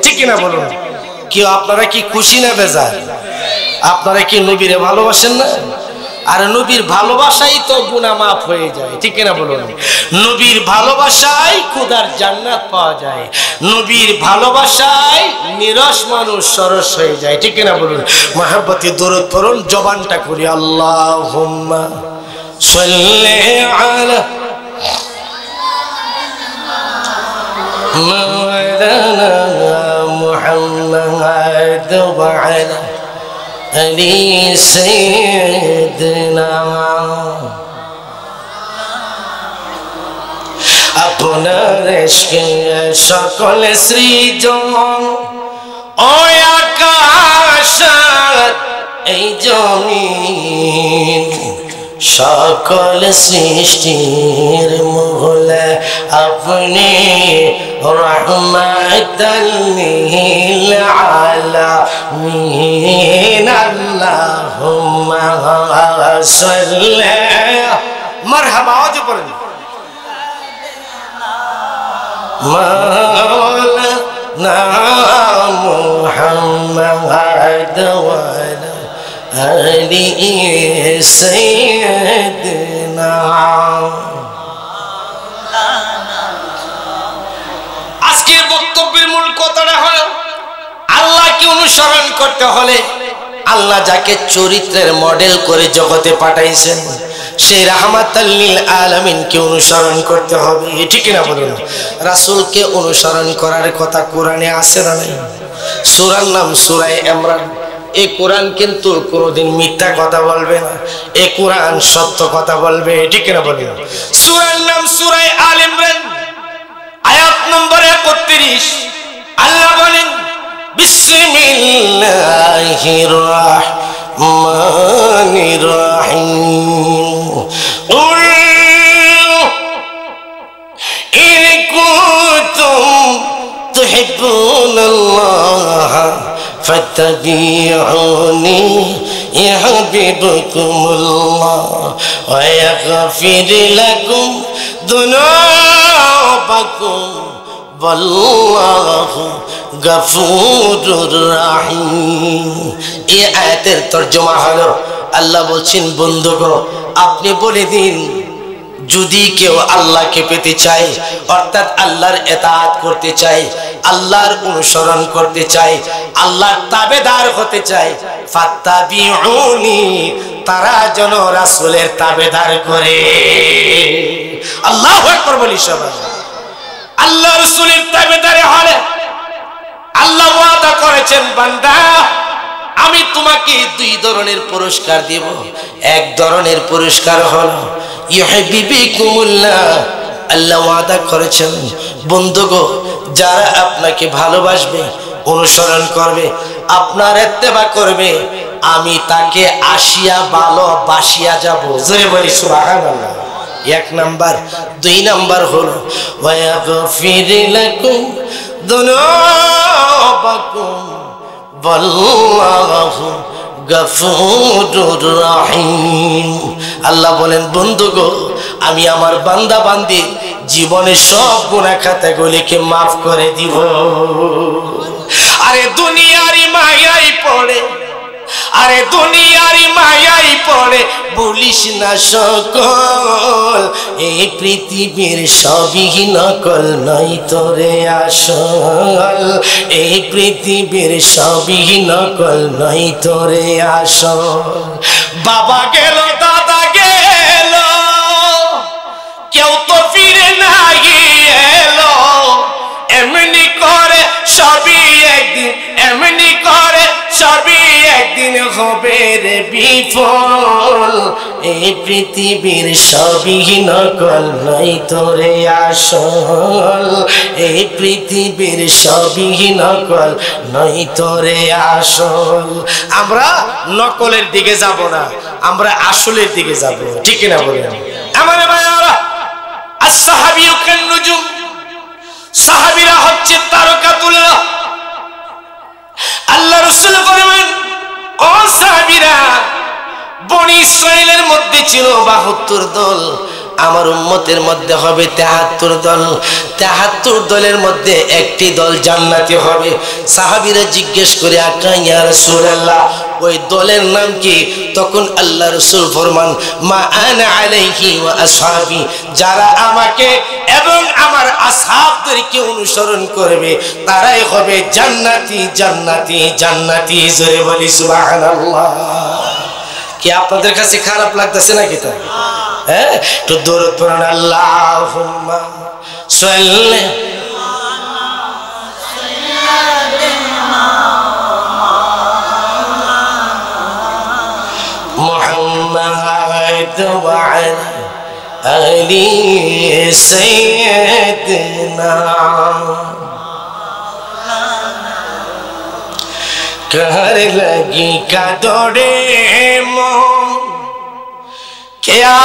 ঠিক না বলুন? কি আপনারা কি খুশি না বেজার? আপনারা কি নবীরে ভালোবাসেন না? আর নবীর ভালোবাসাই তো গুনাহ মাফ হয়ে যায়, ঠিক না বলুন? নবীর ভালোবাসায় খোদার জান্নাত পাওয়া যায়, নবীর ভালোবাসায় নিরস মানুষ সরস হয়ে যায়, ঠিক না বলুন? মহব্বতে দরুদ পড়ুন, জবানটা করি আল্লাহুম্মা সাল্লি আলা মাওলানা মুহাম্মাদ ওয়া আলা আলি সাইয়্যিদিনা। আপনার ইশকে সকল সৃজন, ওই আকাশ এই জমিন, সকল সৃষ্টির মূল আপনি, রহমাতাল লিল আলামিন। আল্লাহুম্মা সাল্লি মারহাবা, আওয়াজ পড়েন, মাওলানা মুহাম্মাদ ওয়া আলা আলি সাইয়্যিদিনা। আজকের বক্তব্যের মূল কথাটা হলো, আল্লাহকে অনুসরণ করতে হলে আল্লাহ যাকে চরিত্রের মডেল করে জগতে পাঠাইছেন সেই রাহমাতাল লিল আলামিনকে অনুসরণ করতে হবে, ঠিক না বলুন? রাসূলকে অনুসরণ করার কথা কোরআনে আছে না নাই? সূরার নাম সূরা ইমরান। এই কোরআন কিন্তু কোনোদিন মিথ্যা কথা বলবে না, এই কোরআন সত্য কথা বলবে, ঠিক না বলুন? সূরার নাম সূরা আল ইমরান, আয়াত নম্বর 31। আল্লাহ বলেন, বিসমিল্লাহির রাহমানির রাহিম, কুল ইন কুনতুম তুহিব্বুনাল্লাহ ফাত্তাবিউনি ইউহিব্বুকুমুল্লাহ ওয়া ইয়াগফির লাকুম যুনুবাকুম ওয়াল্লাহু গফুরুর রহিম। এই আয়াতের তরজমা হলো, আল্লাহ বলছেন, বন্ধুগণ আপনি বলে দিন, যদি কেউ আল্লাহকে পেতে চায়, অর্থাৎ আল্লাহর ইতাআত করতে চায়, আল্লাহর অনুসরণ করতে চায়, আল্লাহর তাবেদার হতে চায়, ফাত্তাবিউনি, তারা যেন রাসূলের তাবেদার করে। আল্লাহু আকবার বলি সবাই। আল্লাহ রাসূলের তাবেদার হলে আল্লাহ ওয়াদা করেছেন, বান্দা আমি তোমাকে দুই ধরনের পুরস্কার দেব। এক ধরনের পুরস্কার হলো ইউহিব্বুকুমুল্লাহ, আল্লাহ ওয়াদা করেছেন, বন্ধুগো যারা আপনাকে ভালোবাসবে, অনুসরণ করবে, আপনার ইত্তেবা করবে, আমি তাকে আসিয়া ভালোবাসিয়া যাব। জোরে বলি সুবহানাল্লাহ। এক নাম্বার। দুই নাম্বার হলো ওয়া ইয়াগফির লাকুম যুনুবাকুম ওয়াল্লাহু গফুরুর রহিম। আল্লাহ বলেন, বন্ধুগো আমি আমার বান্দা বান্দি জীবনের সব গুনাহ খাতাগুলিকে মাফ করে দিব। আরে দুনিয়ারই মায়াই পড়ে, আরে দুনিয়ারই মায়াই পড়ে, বলিস না সকল, এই পৃথিবীর সবই নকল, নাই তোরে আসল, এই পৃথিবীর সবই নকল, নাই তোরে আসল। বাবা গেল, দাদা গেল, কেউ তো ফিরে নাই এলো, এমনি করে সবই একদিন, এমনি করে সবই একদিন হবে রে বিফল, এই পৃথিবীর সবই নকল, নাই তোরে আসল, এই পৃথিবীর সবই নকল, নাই তোরে আসল। আমরা নকলের দিকে যাব না, আমরা আসলের দিকে যাব, ঠিক না বলেন? আমার ভাইরা, as-sahabiyyu kan-nujum, সাহাবীরা হচ্ছে তারকাতুল্লাহ। আল্লাহ রাসূল বলেন, ও সাহাবীরা, বনি ইসরাইলের মধ্যে ছিল 72 দল, আমার উম্মতের মধ্যে হবে ৭৩ দল। ৭৩ দলের মধ্যে একটি দল জান্নাতি হবে। সাহাবীরা জিজ্ঞেস করে, আকা ইয়া রাসূলুল্লাহ, ওই দলের নাম কি? তখন আল্লাহ রাসূল ফরমান, মা আনা আলাইহি ওয়া আসহাবি, যারা আমাকে এবং আমার আসহাবদেরকে অনুসরণ করবে তারাই হবে জান্নাতি জান্নাতি জান্নাতি। জোরে বলি সুবহানাল্লাহ। কি আপনাদের কাছে খারাপ লাগতেছে নাকি? তা হ্যাঁ, একটু দরুদ পড়ুন, আল্লাহুম্মা সাল্লি মুহাম্মাদ ওয়া আলা আলি সাইয়্যিদিনা कहर लगी का दौड़े मो क्या